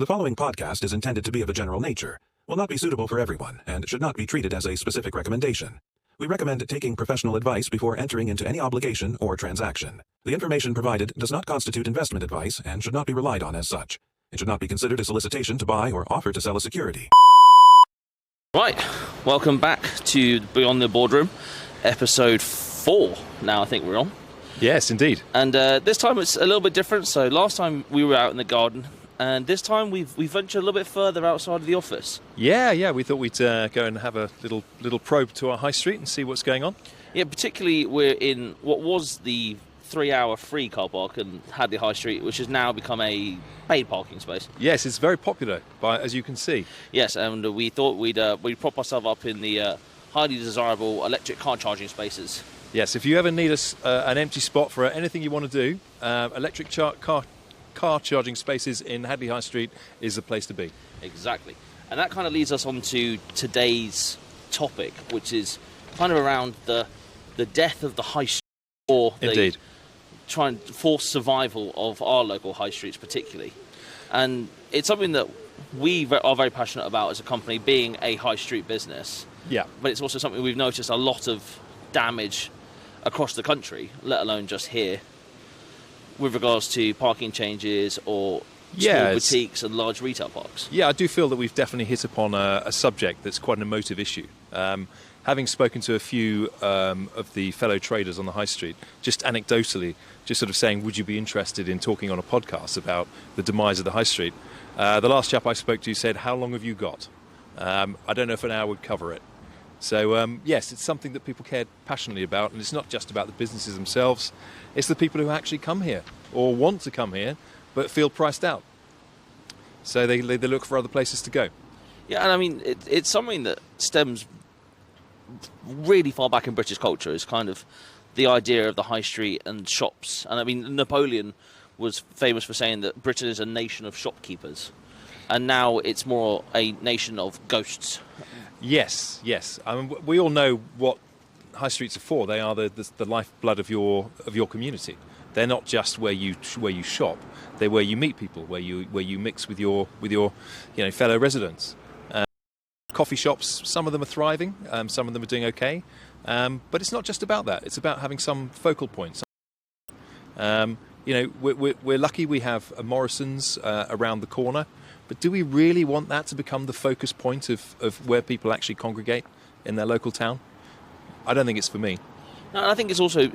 The following podcast is intended to be of a general nature, will not be suitable for everyone, and should not be treated as a specific recommendation. We recommend taking professional advice before entering into any obligation or transaction. The information provided does not constitute investment advice and should not be relied on as such. It should not be considered a solicitation to buy or offer to sell a security. Right, welcome back to Beyond the Boardroom, episode 4 now I think we're on. Yes, indeed. And this time it's a little bit different. So last time we were out in the garden, and this time we ventured a little bit further outside of the office. Yeah, we thought we'd go and have a little probe to our high street and see what's going on. Yeah, particularly we're in what was the 3-hour free car park in Hadley High Street, which has now become a paid parking space. Yes, it's very popular, as you can see. Yes, and we thought we'd prop ourselves up in the highly desirable electric car charging spaces. Yes, if you ever need an empty spot for anything you want to do, electric car charging spaces in Hadley High Street is the place to be. Exactly. And that kind of leads us on to today's topic, which is kind of around the death of the high street, or Indeed. Try and force survival of our local high streets particularly. And it's something that we are very passionate about as a company, being a high street business. Yeah. But it's also something we've noticed a lot of damage across the country, let alone just here, with regards to parking changes or small boutiques and large retail parks. Yeah, I do feel that we've definitely hit upon a subject that's quite an emotive issue. Having spoken to a few of the fellow traders on the high street, just anecdotally, just sort of saying, would you be interested in talking on a podcast about the demise of the high street? The last chap I spoke to said, how long have you got? I don't know if an hour would cover it. So, yes, it's something that people care passionately about, and it's not just about the businesses themselves, it's the people who actually come here, or want to come here, but feel priced out. So they look for other places to go. Yeah, and I mean, it's something that stems really far back in British culture, is kind of the idea of the high street and shops. And I mean, Napoleon was famous for saying that Britain is a nation of shopkeepers, and now it's more a nation of ghosts. Yes. I mean, we all know what high streets are for. They are the lifeblood of your community. They're not just where you shop. They're where you meet people, where you mix with your fellow residents. Coffee shops, some of them are thriving, some of them are doing okay, but it's not just about that. It's about having some focal points. We're lucky we have a Morrison's around the corner, but do we really want that to become the focus point of where people actually congregate in their local town? I don't think it's for me. No, I think it's also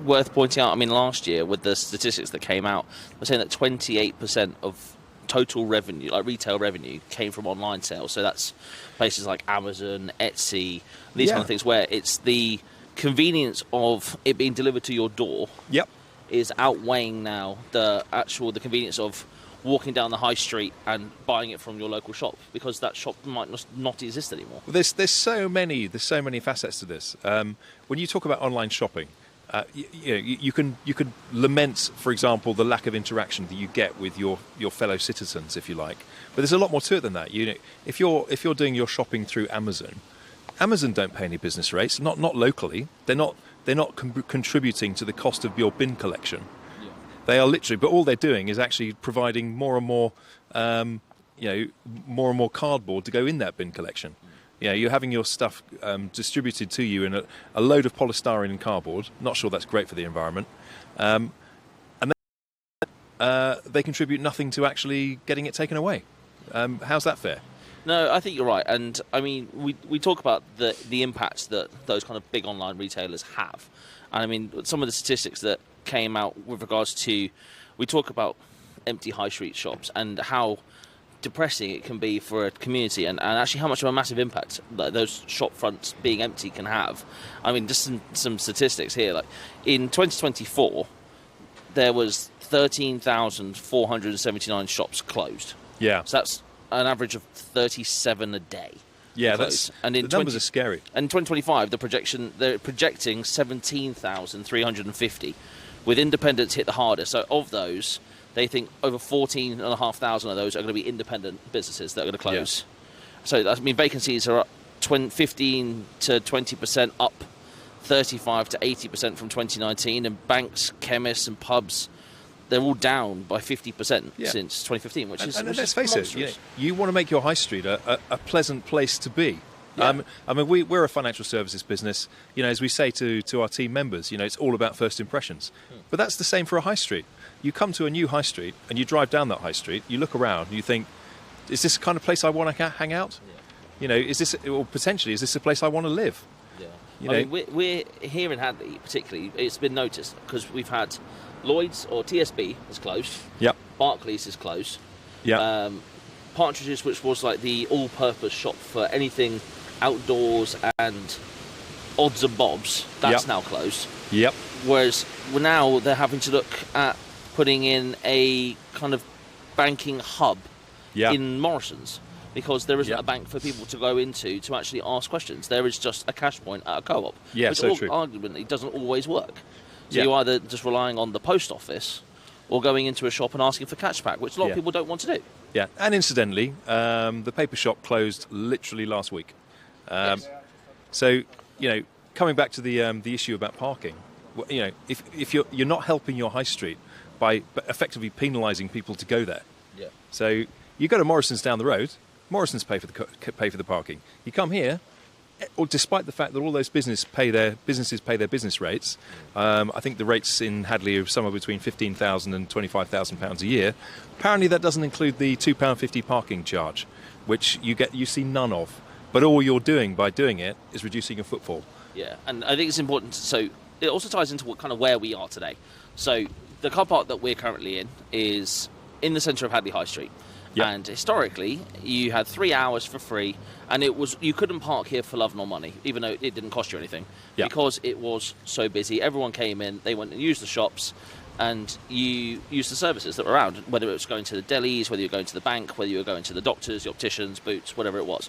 worth pointing out, I mean, last year with the statistics that came out, we're saying that 28% of total revenue, like retail revenue, came from online sales. So that's places like Amazon, Etsy, these kind of things, where it's the convenience of it being delivered to your door is outweighing now the convenience of walking down the high street and buying it from your local shop, because that shop might not exist anymore. Well, there's so many facets to this. When you talk about online shopping, you can lament, for example, the lack of interaction that you get with your fellow citizens, if you like. But there's a lot more to it than that. If you're doing your shopping through Amazon don't pay any business rates, not locally. They're not contributing to the cost of your bin collection. Yeah. They are literally, but all they're doing is actually providing more and more cardboard to go in that bin collection. Yeah, you're having your stuff distributed to you in a load of polystyrene and cardboard. Not sure that's great for the environment. And they contribute nothing to actually getting it taken away. How's that fair? No, I think you're right. And I mean, we talk about the impacts that those kind of big online retailers have. And I mean, some of the statistics that came out with regards to, we talk about empty high street shops and how depressing it can be for a community, and actually how much of a massive impact that those shop fronts being empty can have. I mean, just some statistics here. Like in 2024, there was 13,479 shops closed. Yeah. So that's an average of 37 a day. Yeah, the numbers are scary. And in 2025, they're projecting 17,350, with independents hit the hardest. So of those, they think over 14,500 of those are going to be independent businesses that are going to close. Yeah. So, I mean, vacancies are up 15 to 20% up 35 to 80% from 2019, and banks, chemists and pubs they're all down by 50% Yeah. since 2015, which is let's face it, monstrous. you want to make your high street a pleasant place to be. Yeah. I mean, we're a financial services business. As we say to our team members, it's all about first impressions. But that's the same for a high street. You come to a new high street and you drive down that high street, you look around and you think, is this the kind of place I want to hang out? Yeah. Is this a place I want to live? Yeah. I mean, we're here in Hadley, particularly. It's been noticed because we've had Lloyd's or TSB is closed. Yep. Barclays is closed. Yeah. Partridges, which was like the all-purpose shop for anything outdoors and odds and bobs, that's now closed. Yep. Whereas now they're having to look at putting in a kind of banking hub in Morrison's, because there isn't a bank for people to go into to actually ask questions. There is just a cash point at a co-op, which true. arguably doesn't always work. So you're either just relying on the post office or going into a shop and asking for cashback, which a lot of people don't want to do. Yeah, and incidentally, the paper shop closed literally last week. So, coming back to the issue about parking, if you're not helping your high street by effectively penalising people to go there. Yeah. So you go to Morrison's down the road. Morrison's pay for the parking. You come here, or despite the fact that all those businesses pay their business rates. I think the rates in Hadley are somewhere between £15,000 and £25,000 a year. Apparently, that doesn't include the £2.50 parking charge, which you see none of. But all you're doing by doing it is reducing your footfall. Yeah, and I think it's important. So it also ties into where we are today. So the car park that we're currently in is in the centre of Hadley High Street. Yep. And historically, you had 3 hours for free, and you couldn't park here for love nor money, even though it didn't cost you anything, because it was so busy. Everyone came in, they went and used the shops, and you used the services that were around, whether it was going to the delis, whether you were going to the bank, whether you were going to the doctors, the opticians, Boots, whatever it was.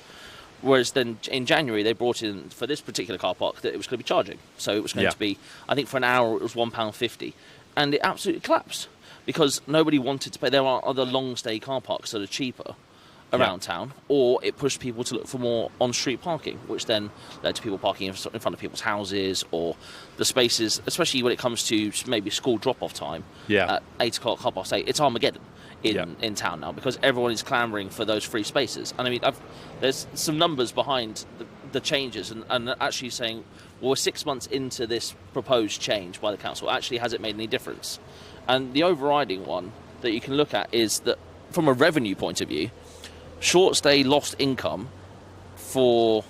Whereas then in January, they brought in, for this particular car park, that it was going to be charging. So it was going to be, I think for an hour it was £1.50. And it absolutely collapsed because nobody wanted to pay. There are other long stay car parks that are cheaper around town, or it pushed people to look for more on-street parking, which then led to people parking in front of people's houses, or the spaces, especially when it comes to maybe school drop-off time at 8 o'clock, 8:30. It's Armageddon in town now because everyone is clamouring for those free spaces. And I mean, there's some numbers behind the changes and actually saying, well, we're 6 months into this proposed change by the council. Actually, has it made any difference? And the overriding one that you can look at is that from a revenue point of view, short stay lost income for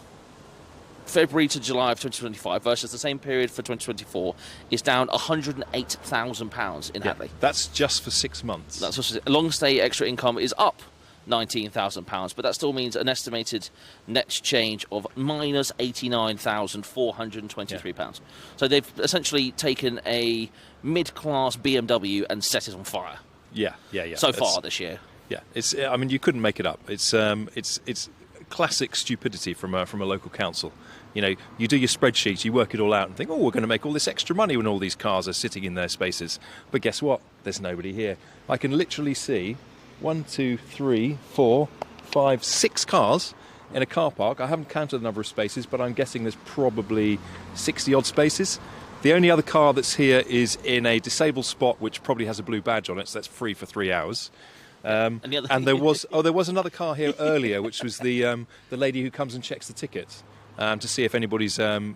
February to July of 2025 versus the same period for 2024 is down £108,000 in Hadley. That's just for 6 months. That's just, long stay extra income is up £19,000, but that still means an estimated net change of minus £89,423. So they've essentially taken a mid-class BMW and set it on fire. Yeah. So far this year. Yeah, it's. I mean, you couldn't make it up. It's classic stupidity from a local council. You do your spreadsheets, you work it all out, and think, oh, we're going to make all this extra money when all these cars are sitting in their spaces. But guess what? There's nobody here. I can literally see 1, 2, 3, 4, 5, 6 cars in a car park. I haven't counted the number of spaces, but I'm guessing there's probably 60 odd spaces. The only other car that's here is in a disabled spot, which probably has a blue badge on it, so that's free for 3 hours. And there was another car here earlier, which was the lady who comes and checks the tickets to see if anybody's the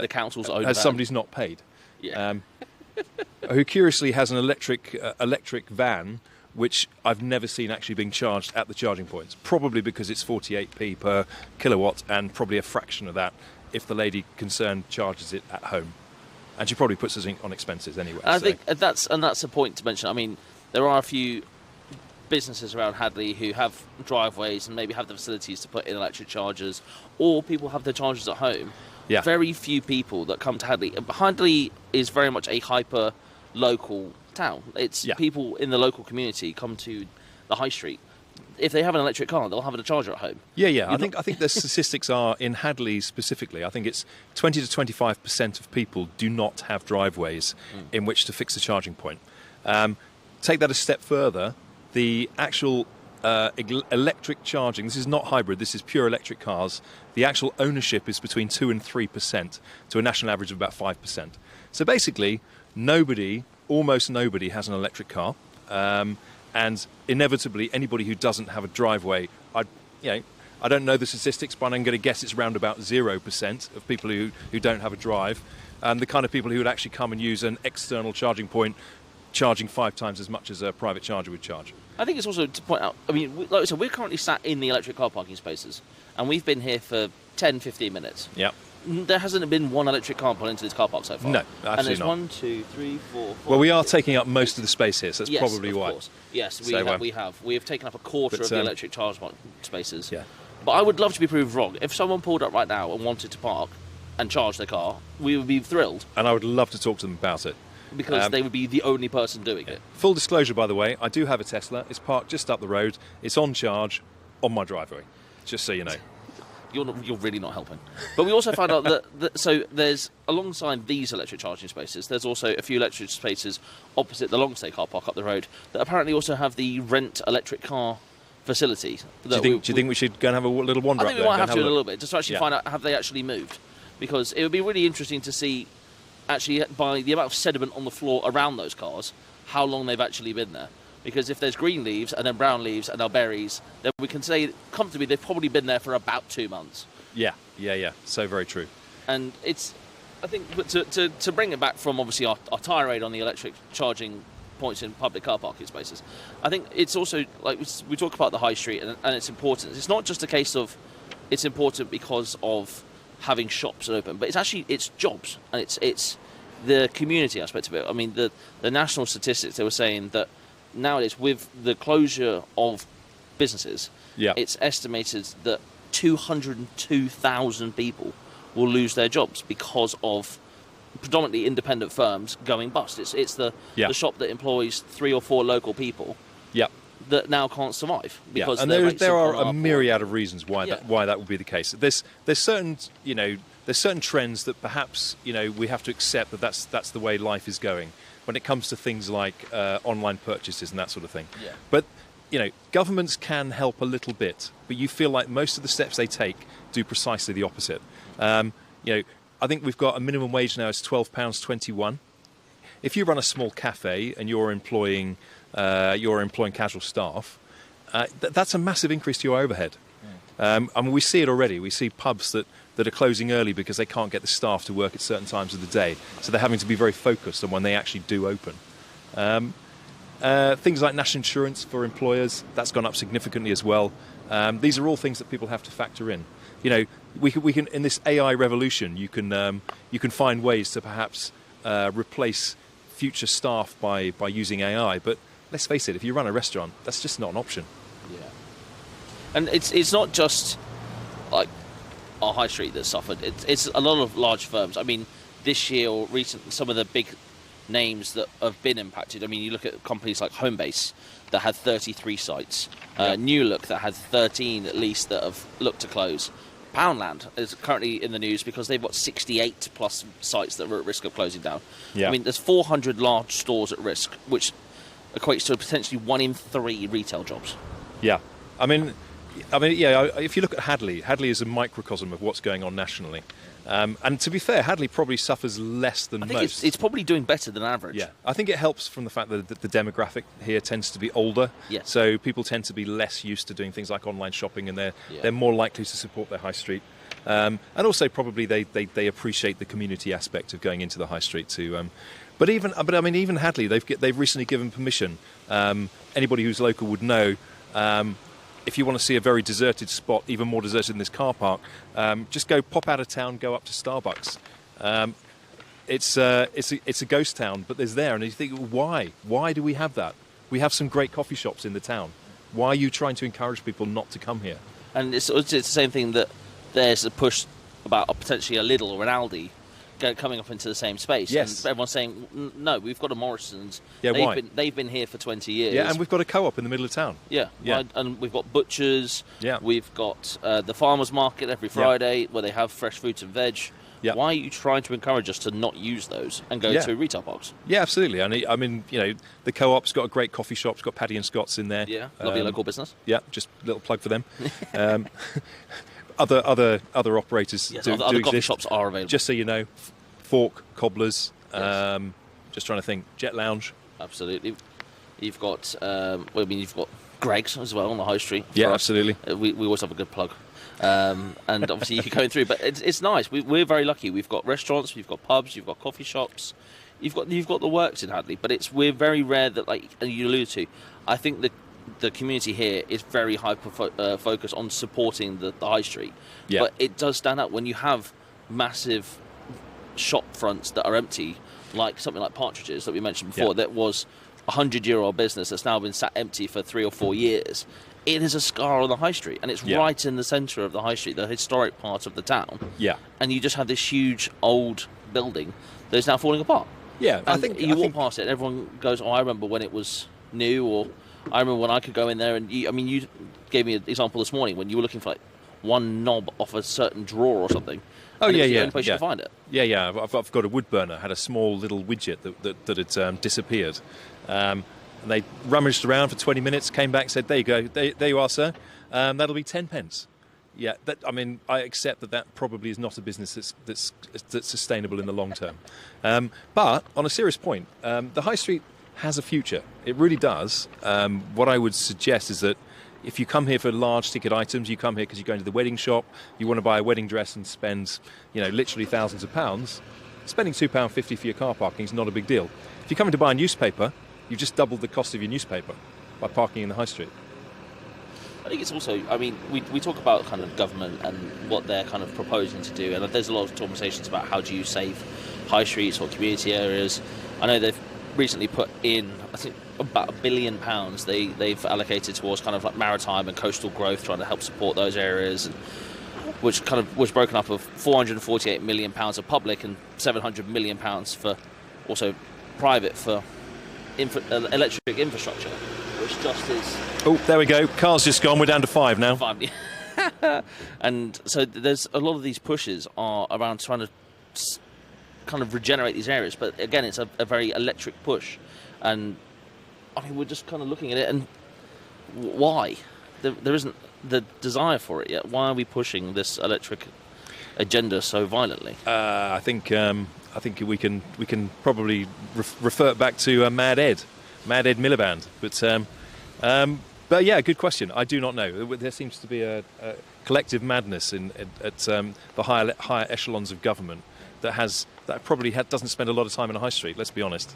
council's own has van. somebody's not paid. Yeah. Who curiously has an electric van, which I've never seen actually being charged at the charging points. Probably because it's 48p per kilowatt, and probably a fraction of that if the lady concerned charges it at home. And she probably puts us on expenses anyway. I think that's a point to mention. I mean, there are a few businesses around Hadley who have driveways and maybe have the facilities to put in electric chargers, or people have their chargers at home. Yeah. Very few people that come to Hadley. Hadley is very much a hyper local town. It's people in the local community come to the high street. If they have an electric car, they'll have a charger at home. Yeah. I think the statistics are in Hadley specifically. I think it's 20 to 25% of people do not have driveways in which to fix a charging point. Take that a step further. The actual electric charging, this is not hybrid, this is pure electric cars. The actual ownership is between 2 and 3% to a national average of about 5%. So basically, nobody almost nobody has an electric car, and inevitably anybody who doesn't have a driveway, I don't know the statistics, but I'm going to guess it's around about 0% of people who don't have a drive, the kind of people who would actually come and use an external charging point, charging 5 times as much as a private charger would charge. I think it's also to point out, I mean, like I said, we're currently sat in the electric car parking spaces, and we've been here for 10, 15 minutes. Yeah. There hasn't been one electric car pull into this car park so far. No, absolutely and there's not. 1, 2, 3, 4, 5. Well, we are taking up most of the space here, so that's probably why. Course. Yes, we So, have. We have taken up a quarter of the electric charge spaces. Yeah. But I would love to be proved wrong. If someone pulled up right now and wanted to park and charge their car, we would be thrilled. And I would love to talk to them about it. Because they would be the only person doing it. Full disclosure, by the way, I do have a Tesla. It's parked just up the road. It's on charge on my driveway, just so you know. You're really not helping. But we also found out so there's, alongside these electric charging spaces, there's also a few electric spaces opposite the Longstay car park up the road that apparently also have the rent electric car facility. Do you think we should go and have a little wander up there? I think we might have to in a little bit, just to actually find out, have they actually moved? Because it would be really interesting to see, actually, by the amount of sediment on the floor around those cars, how long they've actually been there. Because if there's green leaves and then brown leaves and now berries, then we can say comfortably they've probably been there for about 2 months. Yeah. So very true. And it's, I think, to bring it back from obviously our tirade on the electric charging points in public car parking spaces, I think it's also, like we talk about the high street and its importance. It's not just a case of it's important because of having shops open, but it's jobs and it's the community aspect of it. I mean, the national statistics, they were saying that nowadays, with the closure of businesses, it's estimated that 202,000 people will lose their jobs because of predominantly independent firms going bust. It's the shop that employs 3 or 4 local people that now can't survive. Because and there are a myriad of reasons why that would be the case. There's certain trends that perhaps we have to accept that's the way life is going when it comes to things like online purchases and that sort of thing. Yeah. But governments can help a little bit, but you feel like most of the steps they take do precisely the opposite. I think we've got a minimum wage now is £12.21. If you run a small cafe and you're employing casual staff, that's a massive increase to your overhead. We see it already. We see pubs that are closing early because they can't get the staff to work at certain times of the day. So they're having to be very focused on when they actually do open. Things like national insurance for employers, that's gone up significantly as well. These are all things that people have to factor in. We can in this AI revolution, you can find ways to perhaps replace future staff by using AI. But let's face it, if you run a restaurant, that's just not an option. Yeah. And it's not just like our high street that's suffered. It's a lot of large firms. I mean, this year or recently, some of the big names that have been impacted. I mean, you look at companies like Homebase that had 33 sites, New Look that had 13 at least that have looked to close. Poundland is currently in the news because they've got 68 plus sites that are at risk of closing down. Yeah. I mean, there's 400 large stores at risk, which equates to potentially 1 in 3 retail jobs. Yeah, I mean, if you look at Hadley is a microcosm of what's going on nationally. And to be fair, Hadley probably suffers less than most. I think it's probably doing better than average. Yeah, I think it helps from the fact that the demographic here tends to be older. Yes. So people tend to be less used to doing things like online shopping, and they're more likely to support their high street. And also probably they appreciate the community aspect of going into the high street too. But I mean even Hadley, they've recently given permission. Anybody who's local would know. If you want to see a very deserted spot, even more deserted than this car park, just pop out of town, go up to Starbucks. It's a ghost town, but there's there, and you think, why? Why do we have that? We have some great coffee shops in the town. Why are you trying to encourage people not to come here? And it's the same thing that there's a push about potentially a Lidl or an Aldi coming up into the same space. Yes. And everyone's saying, no, we've got a Morrison's. Yeah, why? They've been here for 20 years. Yeah, and we've got a co-op in the middle of town. Yeah. And we've got butchers. Yeah. We've got the farmers market every Friday where they have fresh fruits and veg. Yeah. Why are you trying to encourage us to not use those and go to retail parks? Yeah, absolutely. And I mean, the co-op's got a great coffee shop. It's got Paddy and Scott's in there. Yeah, lovely local business. Yeah, just a little plug for them. Other operators yes, do other coffee exist. shops are available. Just so you know, Fork, Cobblers, yes. Just trying to think. Jet Lounge. Absolutely. You've got, you've got Greg's as well on the high street. Yeah, absolutely. We always have a good plug. And obviously you're going through, but it's nice. We're very lucky. We've got restaurants, we've got pubs, you've got coffee shops, you've got the works in Hadley. But we're very rare that, like you alluded to, I think the community here is very focused on supporting the high street. Yeah. But it does stand out when you have massive shop fronts that are empty, like something like Partridge's that we mentioned before, that was a 100-year-old business that's now been sat empty for 3 or 4 years. It is a scar on the high street, and it's right in the centre of the high street, the historic part of the town. Yeah. And you just have this huge old building that is now falling apart. Yeah, And I think you walk past it, and everyone goes, "Oh, I remember when it was new," or "I remember when I could go in there." And you gave me an example this morning when you were looking for like one knob off a certain drawer or something. Oh, and yeah, it was yeah. the only place you could find it. Yeah. I've got a wood burner. Had a small little widget that had disappeared. And they rummaged around for 20 minutes, came back, said, "There you go. There you are, sir. That'll be 10 pence." Yeah, I accept that probably is not a business that's sustainable in the long term. But on a serious point, the high street has a future. It really does. What I would suggest is that if you come here for large ticket items, you come here because you're going to the wedding shop, you want to buy a wedding dress and spend, literally thousands of pounds, spending £2.50 for your car parking is not a big deal. If you're coming to buy a newspaper, you've just doubled the cost of your newspaper by parking in the high street. I think it's also, we talk about kind of government and what they're kind of proposing to do, and there's a lot of conversations about how do you save high streets or community areas. I know they've recently put in, I think, about £1 billion they've allocated towards kind of like maritime and coastal growth, trying to help support those areas, which kind of was broken up of £448 million of public and £700 million for also private for electric infrastructure, which just is... Oh, there we go. Car's just gone. We're down to 5 now. 5, yeah. And so there's a lot of these pushes are around trying to kind of regenerate these areas, but again, it's a very electric push. And we're just kind of looking at it, and why? There isn't the desire for it yet. Why are we pushing this electric agenda so violently? I think we can probably refer back to Mad Ed Miliband, but yeah, good question. I do not know. There seems to be a collective madness at the higher echelons of government that probably doesn't spend a lot of time in a high street. Let's be honest.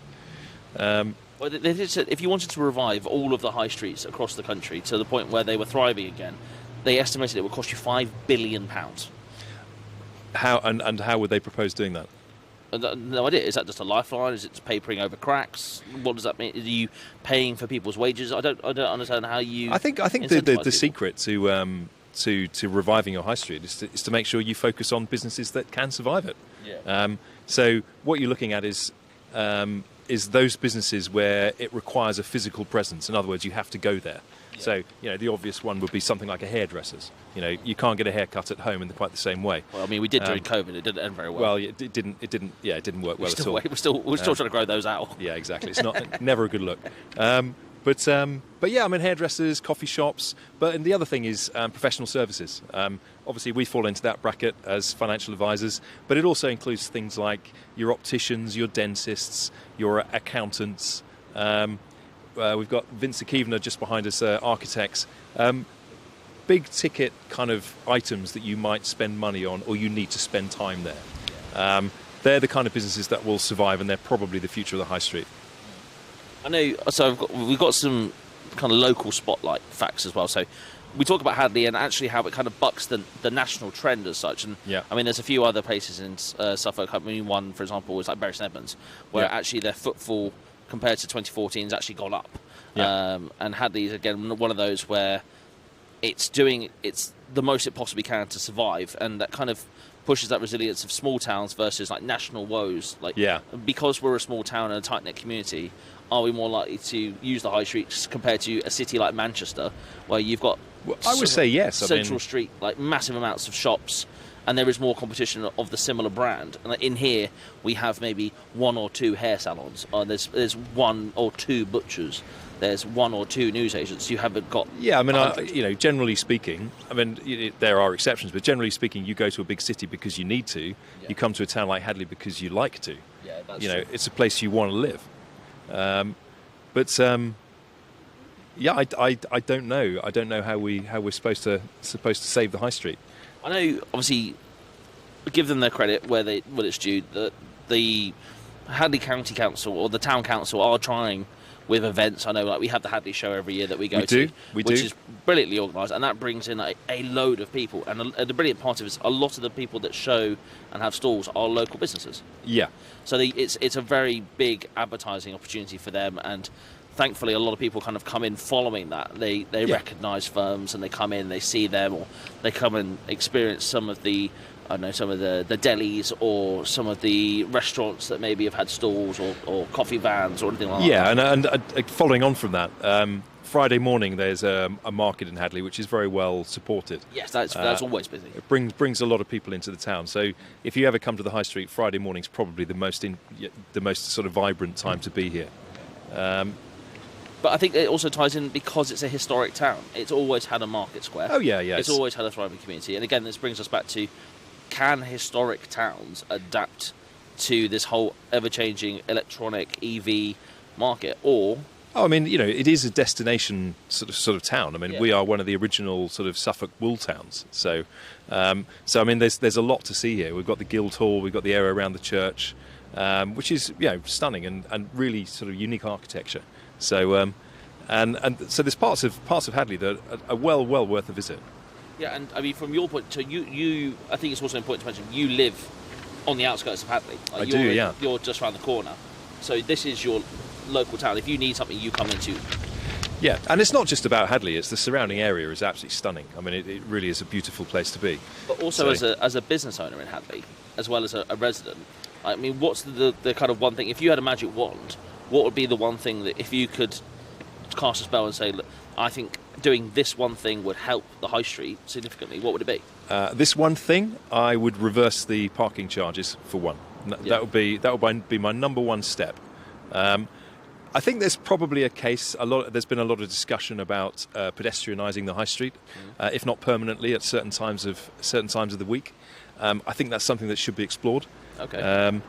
Well, if you wanted to revive all of the high streets across the country to the point where they were thriving again, they estimated it would cost you £5 billion. How would they propose doing that? No idea. Is that just a lifeline? Is it papering over cracks? What does that mean? Are you paying for people's wages? I don't understand how you. I think the secret to reviving your high street is to make sure you focus on businesses that can survive it. Yeah. So what you're looking at is those businesses where it requires a physical presence. In other words, you have to go there. Yeah. So, the obvious one would be something like a hairdresser's. You can't get a haircut at home in quite the same way. Well, we did during COVID. It didn't end very well. Well, it didn't work well at all. We're still trying to grow those out. Yeah, exactly. It's never a good look. But yeah, hairdressers, coffee shops. And the other thing is professional services. Obviously, we fall into that bracket as financial advisors, but it also includes things like your opticians, your dentists, your accountants. We've got Vince Akivna just behind us, architects. Big ticket kind of items that you might spend money on, or you need to spend time there. They're the kind of businesses that will survive, and they're probably the future of the high street. I know. So we've got some kind of local spotlight facts as well. So we talk about Hadley and actually how it kind of bucks the national trend as such. And there's a few other places in Suffolk. One, for example, was like Bury St Edmunds, where actually their footfall compared to 2014 has actually gone up. Yeah. And Hadley is again one of those where it's the most it possibly can to survive, and that kind of pushes that resilience of small towns versus like national woes. Because we're a small town and a tight-knit community, are we more likely to use the high streets compared to a city like Manchester, where you've got I would say yes. Central Street, like massive amounts of shops, and there is more competition of the similar brand. And in here, we have maybe 1 or 2 hair salons, or there's 1 or 2 butchers. There's 1 or 2 news agents. You haven't got. Yeah, generally speaking, there are exceptions, but generally speaking, you go to a big city because you need to. Yeah. You come to a town like Hadley because you like to. Yeah, that's you know, true. it's a place you want to live. Yeah, I don't know. I don't know how we're supposed to save the high street. I know, obviously, give them their credit where it's due. The Hadley County Council or the Town Council are trying with events. I know, like we have the Hadley Show every year that we go to, which is brilliantly organised, and that brings in a load of people. And the brilliant part of it is a lot of the people that show and have stalls are local businesses. Yeah. So it's a very big advertising opportunity for them, and thankfully a lot of people kind of come in following that. They recognise firms and they come in, they see them, or they come and experience some of the delis or some of the restaurants that maybe have had stalls or coffee vans or anything like that. Yeah, and following on from that, Friday morning there's a market in Hadley which is very well supported. Yes, that's always busy. It brings a lot of people into the town. So if you ever come to the high street, Friday morning's probably the most sort of vibrant time to be here. But I think it also ties in because it's a historic town. It's always had a market square. Oh yeah. It's always had a thriving community. And again, this brings us back to, can historic towns adapt to this whole ever-changing electronic EV market? Or I mean, you know, it is a destination sort of town. I mean, we are one of the original sort of Suffolk wool towns. So I mean, there's a lot to see here. We've got the Guildhall, we've got the area around the church, which is stunning and really sort of unique architecture. So and so there's parts of Hadley that are well worth a visit. Yeah, and I mean, from your point, so you I think it's also important to mention you live on the outskirts of Hadley. I do, yeah. You're just around the corner, so this is your local town. If you need something, you come into. Yeah, and it's not just about Hadley; it's the surrounding area is absolutely stunning. I mean, it really is a beautiful place to be. But also, as a business owner in Hadley, as well as a resident, I mean, what's the kind of one thing? If you had a magic wand, what would be the one thing that if you could cast a spell and say, look, I think doing this one thing would help the high street significantly, what would it be? This one thing, I would reverse the parking charges for one. That would be my number one step. I think there's probably a case. There's been a lot of discussion about pedestrianising the high street, if not permanently, at certain times of the week. I think that's something that should be explored. Okay.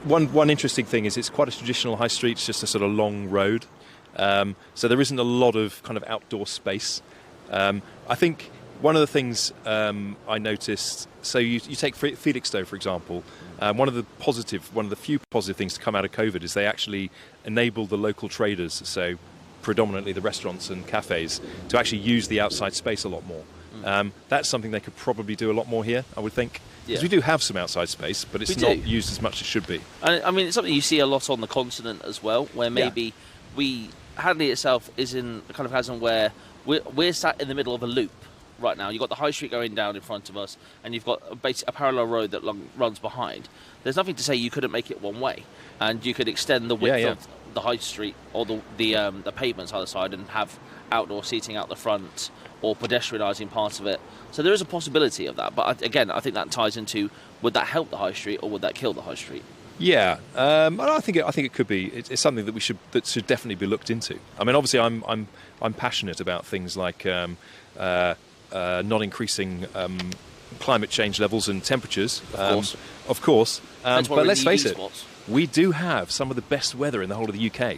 One interesting thing is it's quite a traditional high street. It's just a sort of long road. So there isn't a lot of kind of outdoor space. I think one of the things I noticed, so you take Felixstowe, for example, one of the few positive things to come out of COVID is they actually enabled the local traders, so predominantly the restaurants and cafes, to actually use the outside space a lot more. That's something they could probably do a lot more here, I would think. Because we do have some outside space, but it's not used as much as it should be. And I mean, it's something you see a lot on the continent as well, where maybe Hadley itself is in the kind of chasm where we're sat in the middle of a loop right now. You've got the high street going down in front of us, and you've got a parallel road that runs behind. There's nothing to say you couldn't make it one way, and you could extend the width of the high street or the pavements either side and have outdoor seating out the front or pedestrianising parts of it. So there is a possibility of that. But again, I think that ties into, would that help the high street or would that kill the high street? Yeah, I think it could be. It's something that should definitely be looked into. I mean, obviously, I'm passionate about things like not increasing climate change levels and temperatures. Of course. But let's face it, we do have some of the best weather in the whole of the UK.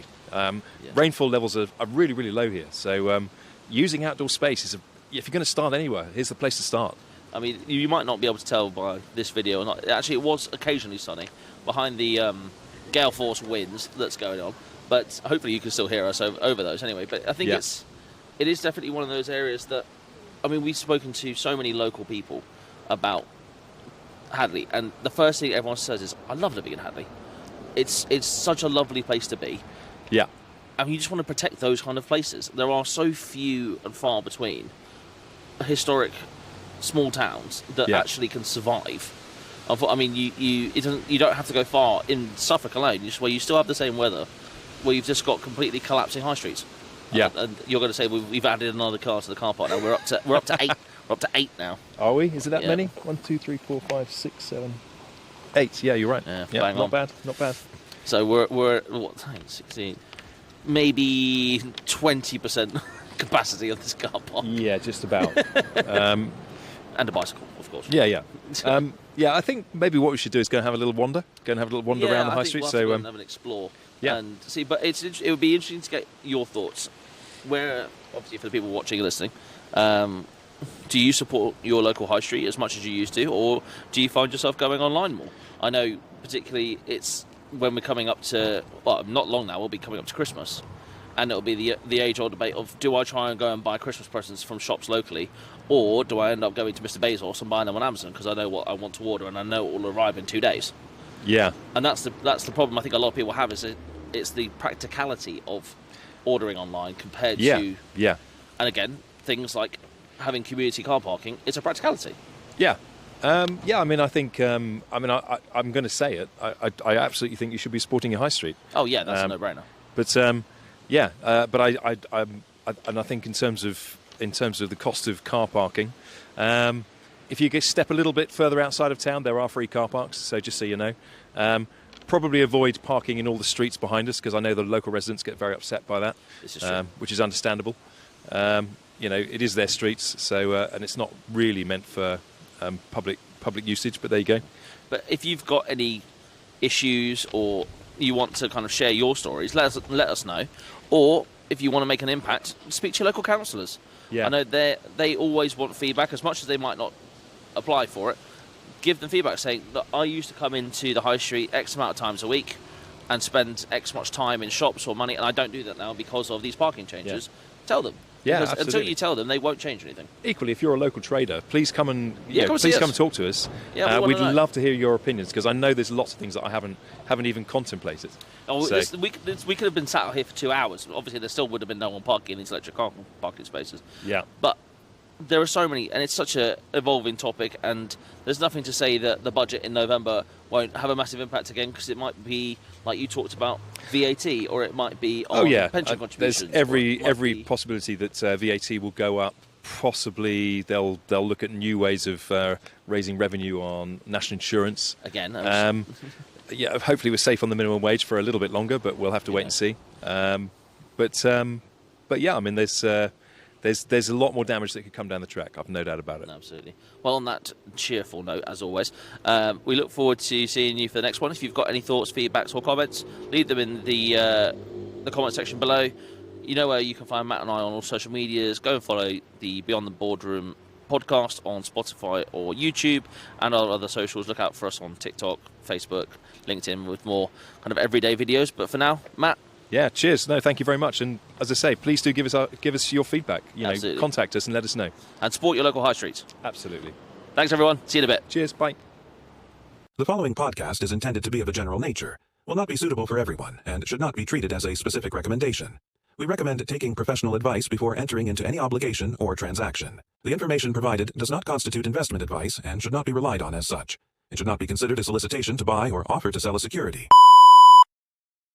Rainfall levels are really, really low here. So using outdoor space is, if you're going to start anywhere, here's the place to start. I mean, you might not be able to tell by this video or not. Actually, it was occasionally sunny behind the gale force winds that's going on, but hopefully you can still hear us over those anyway. But I think it is definitely one of those areas that, I mean, we've spoken to so many local people about Hadley, and the first thing everyone says is, I love living in Hadley. It's such a lovely place to be. Yeah. And you just want to protect those kind of places. There are so few and far between historic small towns that actually can survive. I mean, you don't have to go far in Suffolk alone, where you still have the same weather, where you've just got completely collapsing high streets. Yeah. And you're going to say we've added another car to the car park now. We're up to 8. We're up to 8 now. Are we? Is it that many? 1, 2, 3, 4, 5, 6, 7, 8. Yeah, you're right. Yeah, not bad. So we're at what, 16? Maybe 20% capacity of this car park. Yeah, just about. And a bicycle, of course. Yeah. Yeah, I think maybe what we should do is go and have a little wander. Go and have a little wander around the high street. We'll So have an explore and see. But it would be interesting to get your thoughts. Where, obviously, for the people watching and listening, do you support your local high street as much as you used to, or do you find yourself going online more? I know, particularly, it's when we're coming up to, well, not long now, we'll be coming up to Christmas. And it'll be the age-old debate of, do I try and go and buy Christmas presents from shops locally, or do I end up going to Mr. Bezos and buying them on Amazon because I know what I want to order and I know it will arrive in 2 days? Yeah. And that's the problem I think a lot of people have, is it's the practicality of ordering online compared to... Yeah. And again, things like having community car parking, it's a practicality. Yeah. I mean, I think... I'm going to say it. I absolutely think you should be supporting your high street. Oh, yeah, that's a no-brainer. But... but I think in terms of the cost of car parking, if you step a little bit further outside of town, there are free car parks. So just so you know, probably avoid parking in all the streets behind us, because I know the local residents get very upset by that, which is understandable. It is their streets, so and it's not really meant for public usage. But there you go. But if you've got any issues or you want to kind of share your stories, let us know. Or if you want to make an impact, speak to your local councillors. Yeah. I know they always want feedback, as much as they might not apply for it. Give them feedback saying, look, I used to come into the high street X amount of times a week and spend X much time in shops or money, and I don't do that now because of these parking changes. Yeah. Tell them. Yeah, because absolutely. until you tell them, they won't change anything. Equally, if you're a local trader, please come and come and talk to us. Yeah, we'd love to hear your opinions, because I know there's lots of things that I haven't even contemplated. Oh, so. we could have been sat out here for 2 hours. Obviously, there still would have been no one parking in these electric car parking spaces. Yeah. But there are so many, and it's such a evolving topic, and there's nothing to say that the budget in November won't have a massive impact again, because it might be, like you talked about, VAT, or it might be on pension contributions. There's every possibility that VAT will go up. Possibly they'll look at new ways of raising revenue on national insurance. Again. Hopefully we're safe on the minimum wage for a little bit longer, but we'll have to wait and see. But yeah, I mean, there's a lot more damage that could come down the track. I've no doubt about it. Absolutely. Well, on that cheerful note, as always, we look forward to seeing you for the next one. If you've got any thoughts, feedbacks, or comments, leave them in the comment section below. You know where you can find Matt and I on all social medias. Go and follow the Beyond the Boardroom podcast on Spotify or YouTube, and our other socials. Look out for us on TikTok, Facebook, LinkedIn, with more kind of everyday videos. But for now, Matt. Yeah, cheers. No, thank you very much. And as I say, please do give us your feedback. Absolutely. Contact us and let us know. And support your local high streets. Absolutely. Thanks, everyone. See you in a bit. Cheers. Bye. The following podcast is intended to be of a general nature, will not be suitable for everyone, and should not be treated as a specific recommendation. We recommend taking professional advice before entering into any obligation or transaction. The information provided does not constitute investment advice and should not be relied on as such. It should not be considered a solicitation to buy or offer to sell a security.